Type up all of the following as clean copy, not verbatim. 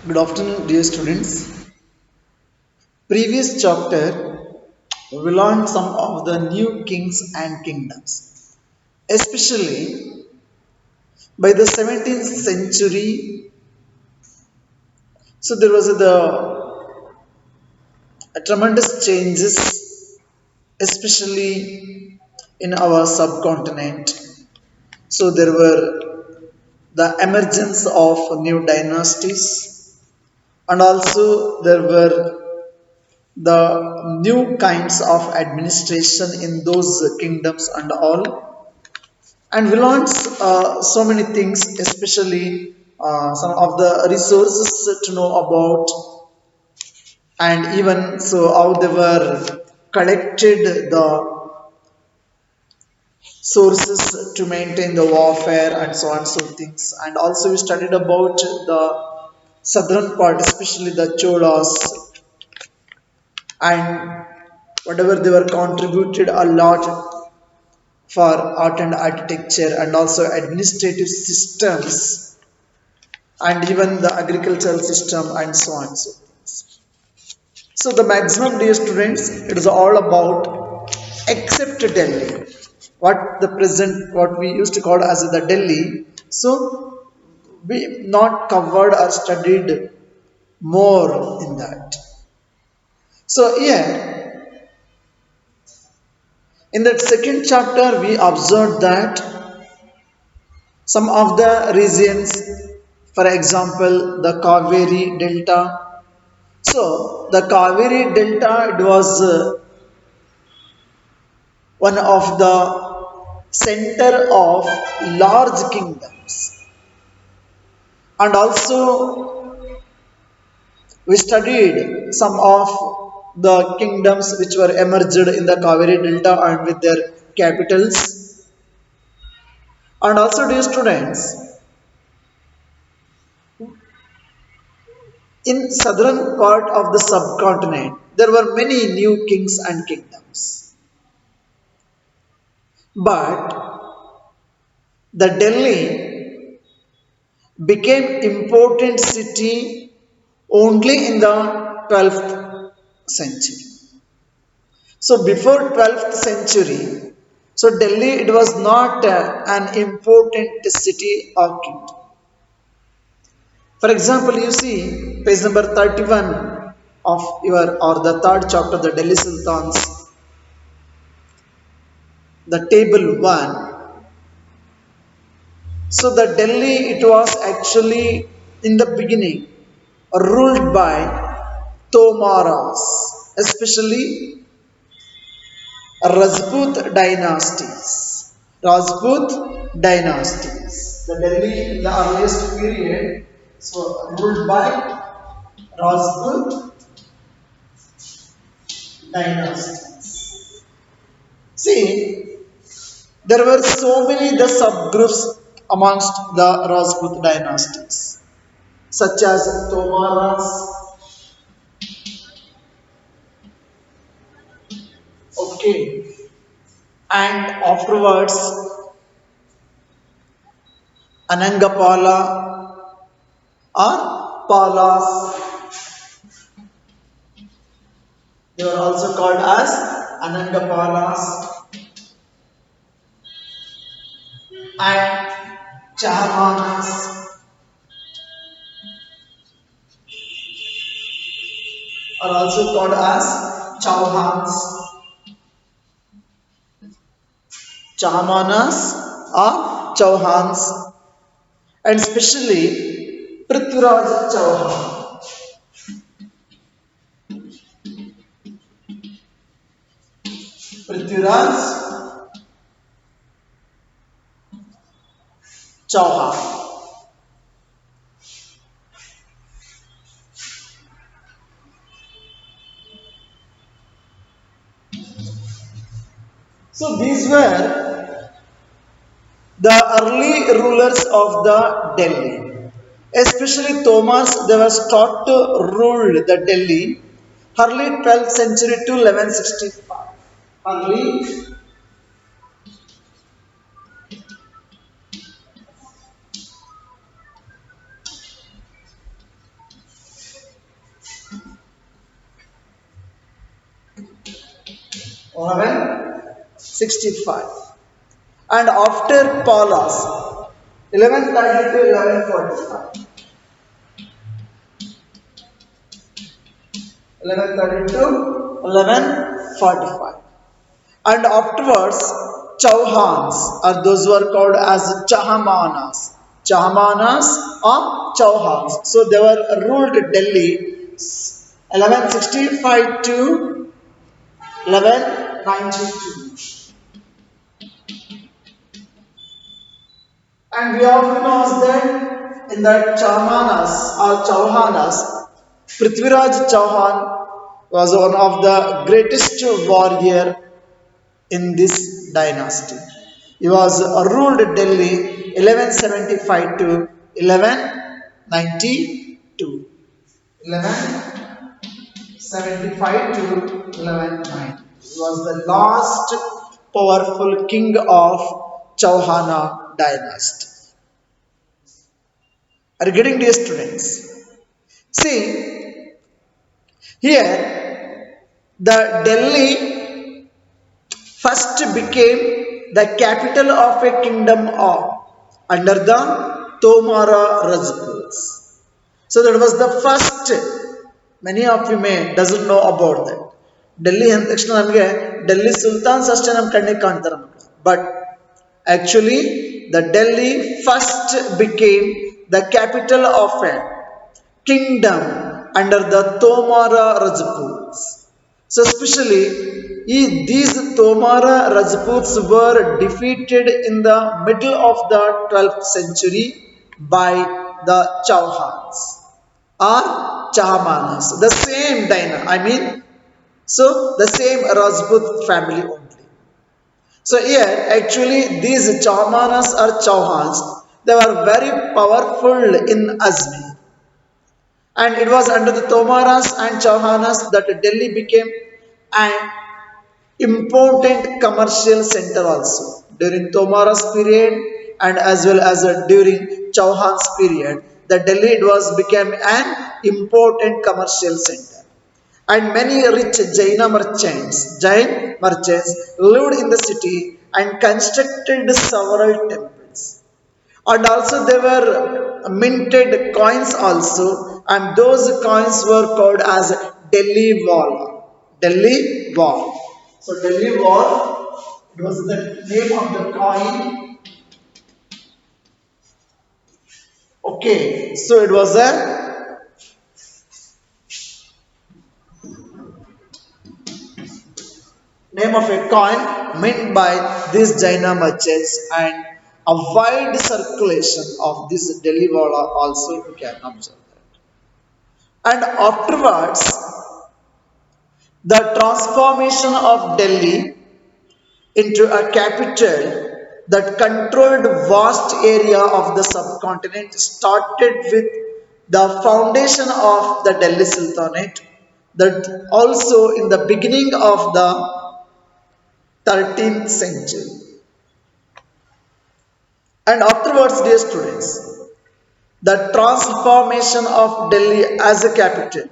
Good afternoon, dear students. Previous chapter, we learned some of the new kings and kingdoms, especially by the 17th century. So there was tremendous changes, especially in our subcontinent. So there were the emergence of new dynasties, and also there were the new kinds of administration in those kingdoms and all. And we learned so many things, especially some of the resources to know about, and even so how they were collected the sources to maintain the warfare and so on so things. And also we studied about the southern part, especially the Cholas, and whatever they were contributed a lot for art and architecture and also administrative systems and even the agricultural system and so on so things. So the maximum, dear students, it is all about except Delhi, what the present, what we used to call as the Delhi. So we not covered or studied more in that. So here in that second chapter we observed that some of the regions, for example, the Kaveri Delta. So, the Kaveri Delta, it was one of the center of large kingdoms. And also, we studied some of the kingdoms which were emerged in the Kaveri Delta and with their capitals. And also, dear students, in southern part of the subcontinent, there were many new kings and kingdoms. But the Delhi became important city only in the 12th century. So before 12th century, so Delhi it was not an important city or kingdom. For example, you see page number 31 of your or the third chapter, the Delhi Sultans, the table 1. So the Delhi it was actually in the beginning ruled by Tomaras, especially Rajput dynasties. Rajput dynasties. The Delhi in the earliest period, so ruled by Rajput dynasties. See, there were so many the subgroups amongst the Rajput dynasties, such as Tomaras, okay, and afterwards Anangapala or Palas. They were also called as Anangapalas and Chahamanas are also called as Chauhans. Chahamanas or Chauhans, and especially Prithviraj Chauhan. Prithviraj Chauhan. So these were the early rulers of the Delhi. Especially Thomas, they were taught to rule the Delhi early 12th century to 1165. Early 1165. And after Paulus, 1130 to 1145. 1130 to 1145. And afterwards, Chauhans, or those who are called as Chahamanas. Chahamanas or Chauhans. So they were ruled Delhi 1165 to 1192. And we also know that in the Chahamanas or Chauhanas, Prithviraj Chauhan was one of the greatest warrior in this dynasty. He was ruled Delhi 1175 to 1192. 1175 to 1190. He was the last powerful king of Chauhana dynasty. Are you getting these students? See, here the Delhi first became the capital of a kingdom of under the Tomara Rajputs. So that was the first. Many of you may doesn't know about that. Delhi and Delhi Sultans ಅಷ್ಟೇ ನಮ್ಮ ಕಣ್ಣಿಗೆ ಕಾಣ್ತಾರೆ ಮಕ್ಕಳು. But actually the Delhi first became the capital of a kingdom under the Tomara Rajputs. So especially these Tomara Rajputs were defeated in the middle of the 12th century by the Chauhans or Chahamanas. The same so the same Rajput family only. So here actually these Chahamanas or Chauhans, they were very powerful in Ajmer. And it was under the Tomaras and Chauhanas that Delhi became an important commercial center also. During Tomaras period and as well as during Chauhan's period, the Delhi became an important commercial center. And many rich Jain merchants lived in the city and constructed several temples. And also there were minted coins also, and those coins were called as Delhi Wall. Delhi Wall. So Delhi Wall, it was the name of the coin. Okay, so it was a name of a coin mint by these Jaina merchants, and a wide circulation of this Delhi Wall also you can observe that. And afterwards, the transformation of Delhi into a capital that controlled vast area of the subcontinent started with the foundation of the Delhi Sultanate, that also in the beginning of the 13th century. And afterwards, dear students, the transformation of Delhi as a capital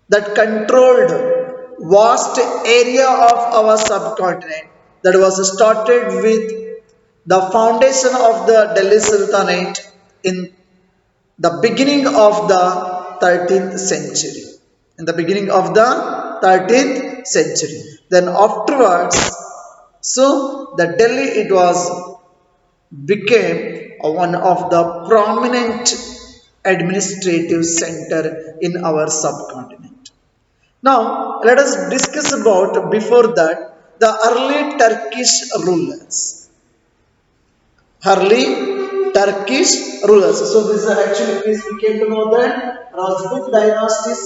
that controlled vast area of our subcontinent, that was started with the foundation of the Delhi Sultanate in the beginning of the 13th century. In the beginning of the 13th century. Then afterwards, so the Delhi became one of the prominent administrative center in our subcontinent. Now let us discuss about before that the early Turkish rulers. Early Turkish rulers. So this is actually we came to know that Rajput dynasties,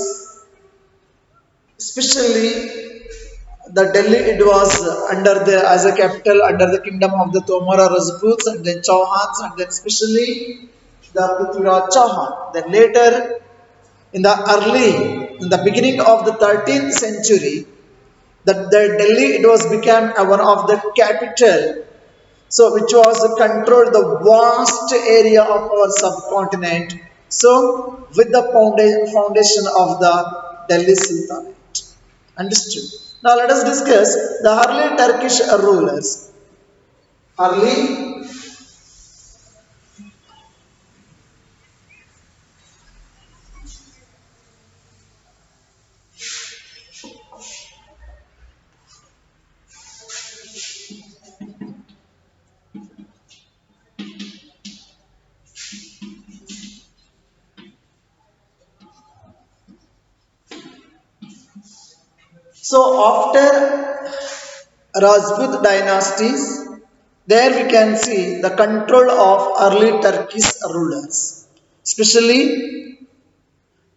especially the Delhi, it was as a capital under the kingdom of the Tomara Rajputs, and then Chauhans, and then especially the Prithviraj Chauhan. Then later in the beginning of the 13th century, the Delhi became one of the capital, so which was controlled the vast area of our subcontinent, so with the foundation of the Delhi Sultanate. Understood? Now let us discuss the early Turkish rulers. Early. So after Rajput dynasties, there we can see the control of early Turkish rulers, especially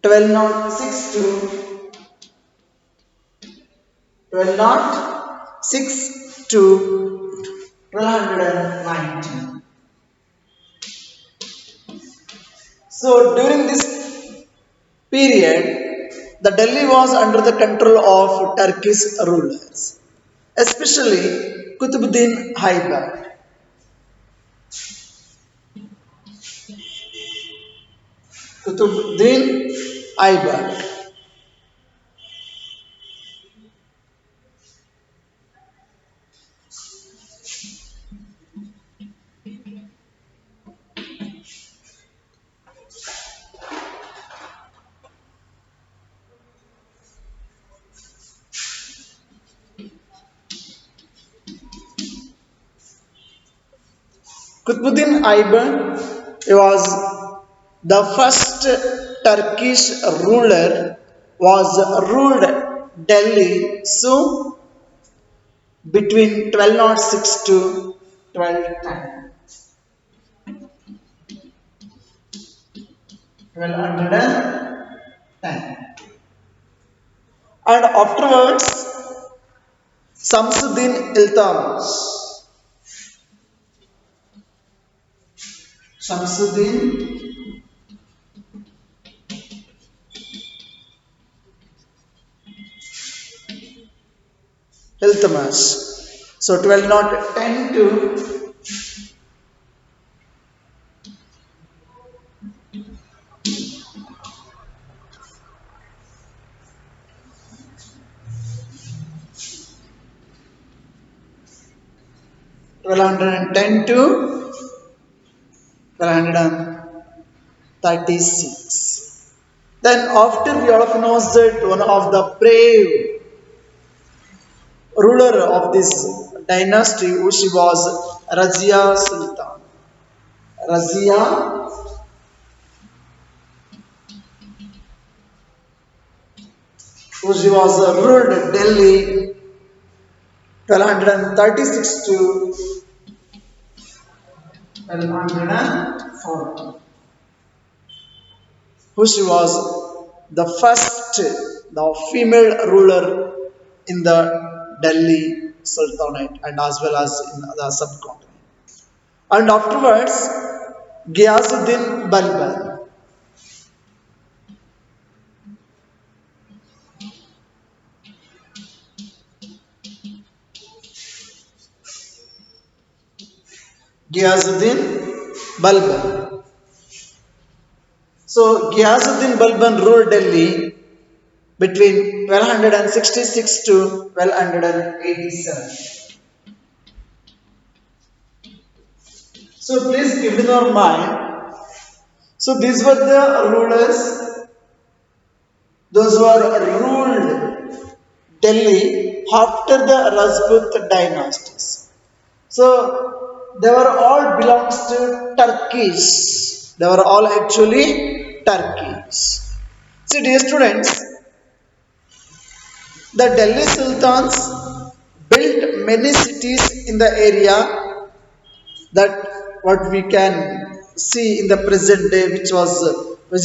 1206 to 1206 to 1290. So during this period, the Delhi was under the control of Turkish rulers, especially Qutbuddin Aibak. Qutbuddin Aibak. Qutbuddin Aibak was the first Turkish ruler was ruled Delhi so between 1206 to 1210. 1210. And afterwards, Samsuddin Iltutmish. Samsuddin Iltutmish. So 1210 to 1210 to 1236. Then after we all knows that one of the brave ruler of this dynasty who she was Razia Sultan. Razia who she was ruled Delhi 1236 to 1240. Who she was the first the female ruler in the Delhi Sultanate and as well as in the subcontinent. And afterwards, Ghiasuddin Balban. Ghiasuddin Balban. So Ghiasuddin Balban ruled Delhi between 1266 to 1287. So please keep in your mind. So these were the rulers, those who are ruled Delhi after the Rajput dynasties. So they were all belongs to Turkish. They were all actually Turkish. See, dear students, the Delhi Sultans built many cities in the area that what we can see in the present day, which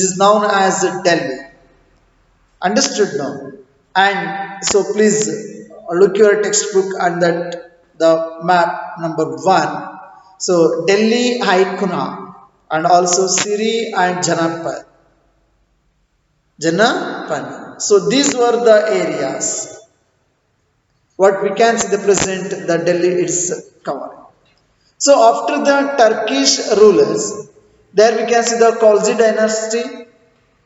is known as Delhi. Understood now? And so please look your textbook and that the map number one. So Delhi Haikuna and also Siri and Janapad. Janapad. So these were the areas. What we can see the present, the Delhi is covered. So after the Turkish rulers, there we can see the Khalji dynasty,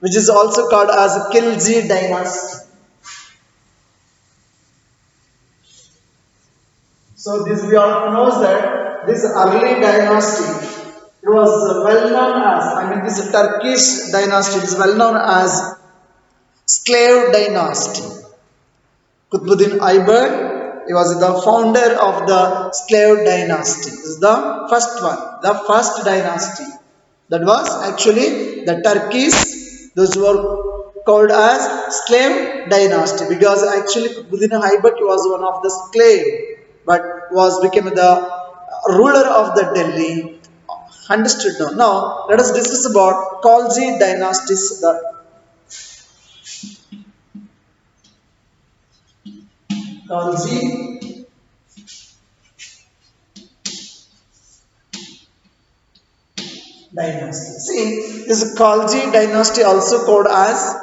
which is also called as Khilji dynasty. So this we all knows that this early dynasty, it was well known as, I mean this Turkish dynasty is well known as slave dynasty. Qutbuddin Aybak, he was the founder of the slave dynasty. This is the first one, the first dynasty. That was actually the Turkish, those were called as slave dynasty because actually Qutbuddin Aybak was one of the slave but was became the ruler of the Delhi. Understood now. Now let us discuss about Khalji dynasties. The Khalji dynasty. See, this Khalji dynasty also called as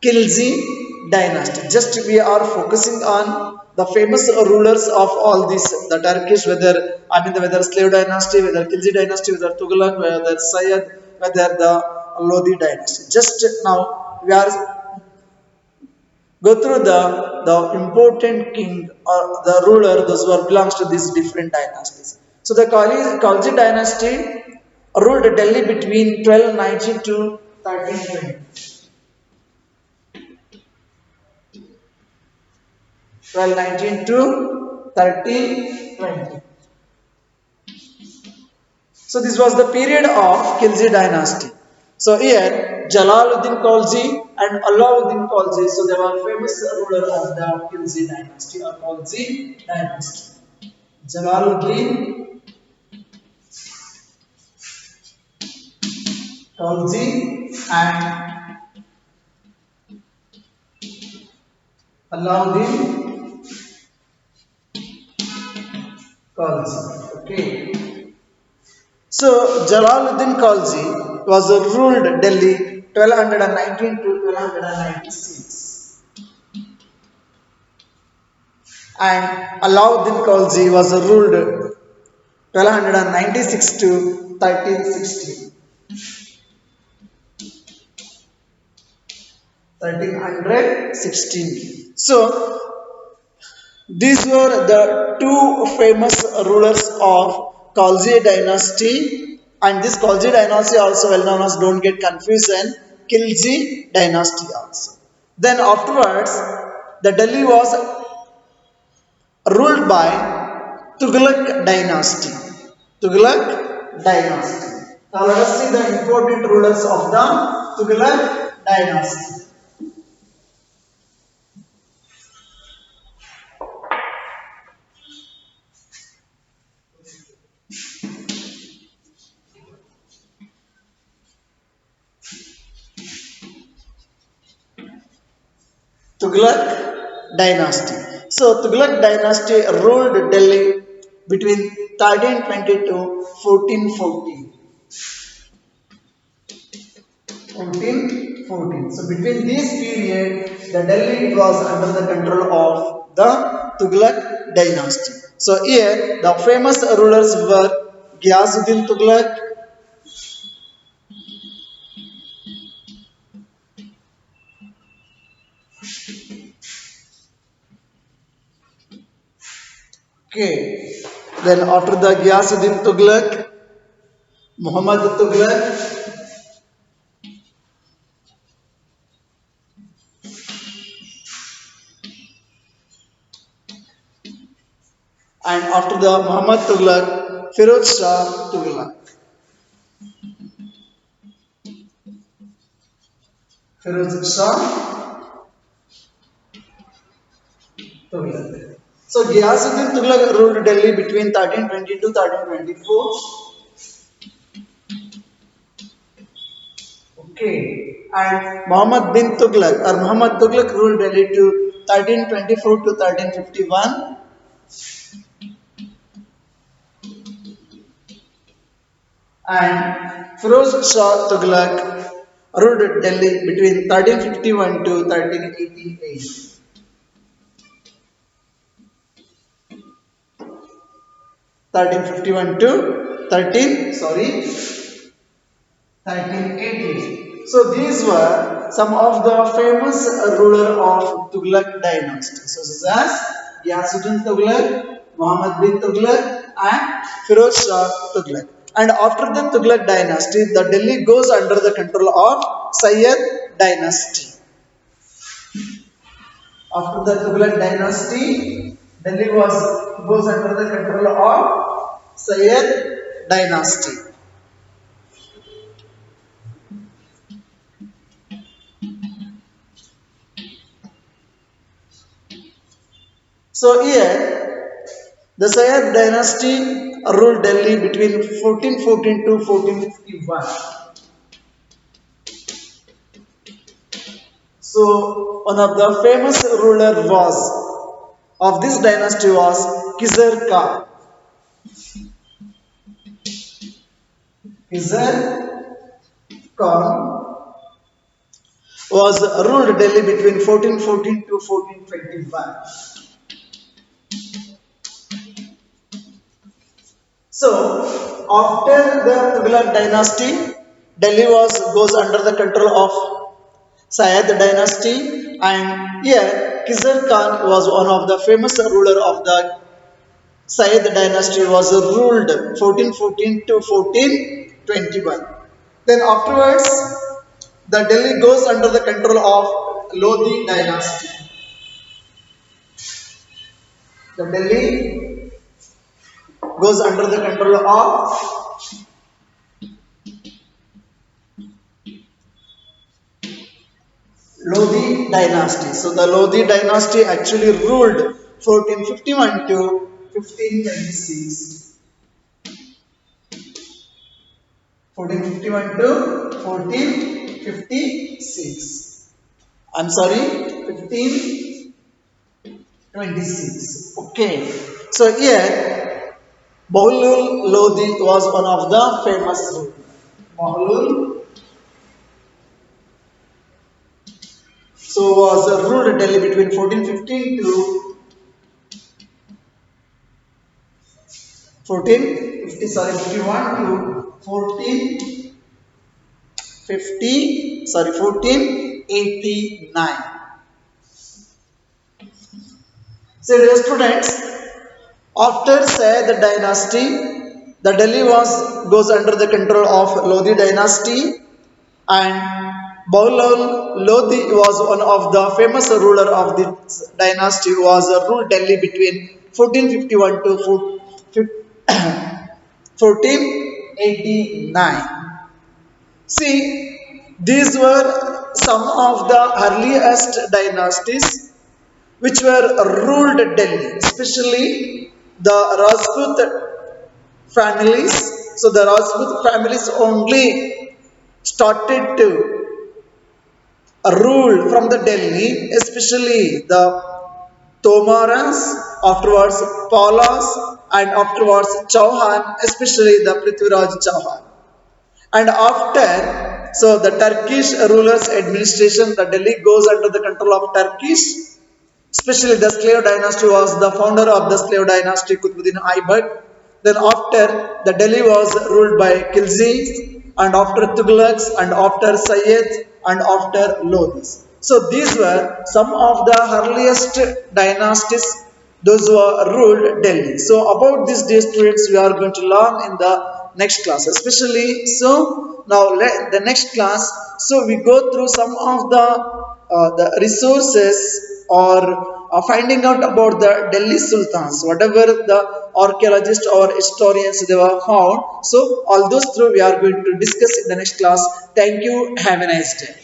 Khilji dynasty. Just we are focusing on the famous rulers of all these, the Turkish, whether I mean the whether slave dynasty, whether Khilji dynasty, whether Tughlaq, whether Sayyid, whether the Lodi dynasty. Just now we are go through the important king or the ruler those who are belongs to these different dynasties. So the Khalji dynasty ruled Delhi between 1290 to 1320. 1219 to 1320. So this was the period of Khilji dynasty. So here Jalaluddin Khalji and Alauddin Khalji, so they were famous ruler of the Khilji dynasty or Khalji dynasty. Jalaluddin Khalji and Alauddin Khalji. Okay. So Jalaluddin Khalji was ruled Delhi 1219 to 1296, and Alauddin Khalji was ruled 1296 to 1316. 1316. So these were the two famous rulers of Khalji dynasty, and this Khalji dynasty also well known as, don't get confusion, Khilji dynasty also. Then afterwards, the Delhi was ruled by Tughlaq dynasty. Tughlaq dynasty. Now let us see the important rulers of the Tughlaq dynasty. Tughlaq dynasty. So Tughlaq dynasty ruled Delhi between 1320 to 1414. 1414. So between this period, the Delhi was under the control of the Tughlaq dynasty. So here the famous rulers were Ghiyasuddin Tughlaq, okay. Then after the Ghiyasuddin Tughlaq, Muhammad Tughlaq, and after the Muhammad Tughlaq, Firoz Shah Tughlaq. Firoz Shah Tughlaq. So Ghiyasuddin Tughlaq ruled Delhi between 1320 to 1324. Okay, and Muhammad bin Tughlaq or Muhammad Tughlaq ruled Delhi to 1324 to 1351. And Firoz Shah Tughlaq ruled Delhi between 1351 to 1388. 1351 to 1388. So these were some of the famous ruler of Tughlaq dynasty. So such as Ghiyasuddin Tughlaq, Muhammad bin Tughlaq and Firoz Shah Tughlaq. And after the Tughlaq dynasty, the Delhi goes under the control of Sayyid dynasty. After the Tughlaq dynasty, Delhi goes under the control of Sayyid dynasty. So here, the Sayyid dynasty ruled Delhi between 1414 to 1451. So one of the famous ruler was of this dynasty was Khizr Khan. Khizr Khan was ruled Delhi between 1414 to 1421. So after the Tughlaq dynasty, Delhi goes under the control of Sayyid dynasty, and here Khizr Khan was one of the famous ruler of the Sayyid dynasty, was ruled 1414 to 1421. Then afterwards, the Delhi goes under the control of Lodi dynasty. The Delhi goes under the control of Lodi dynasty. So the Lodi dynasty actually ruled 1451 to 1526. 1451 to 1456. I'm sorry, 1526. Okay. So here, Bahlul Lodi was one of the famous rulers. Bahlul was ruled Delhi between 1415 to 51 to 1489. So dear students, after Sayyid dynasty, the Delhi goes under the control of Lodi dynasty, and Bahlul Lodi was one of the famous ruler of this dynasty, was ruled Delhi between 1451 to 1489. See, these were some of the earliest dynasties which were ruled Delhi, especially the Rajput families. So the Rajput families only started to rule from the Delhi, especially the Tomaras, afterwards Paulas, and afterwards Chauhan, especially the Prithviraj Chauhan. And after, so the Turkish rulers' administration, the Delhi goes under the control of Turkish. Especially the slave dynasty was the founder of the slave dynasty, Qutbuddin Aibak. Then after, the Delhi was ruled by Khiljis, and after Tughlaqs, and after Sayyids, and after Lodis. So these were some of the earliest dynasties, those who are ruled Delhi. So about these dear students, we are going to learn in the next class, especially. So now the next class, so we go through some of the resources, or finding out about the Delhi Sultans, whatever the archaeologists or historians they were found. So all those through we are going to discuss in the next class. Thank you. Have a nice day.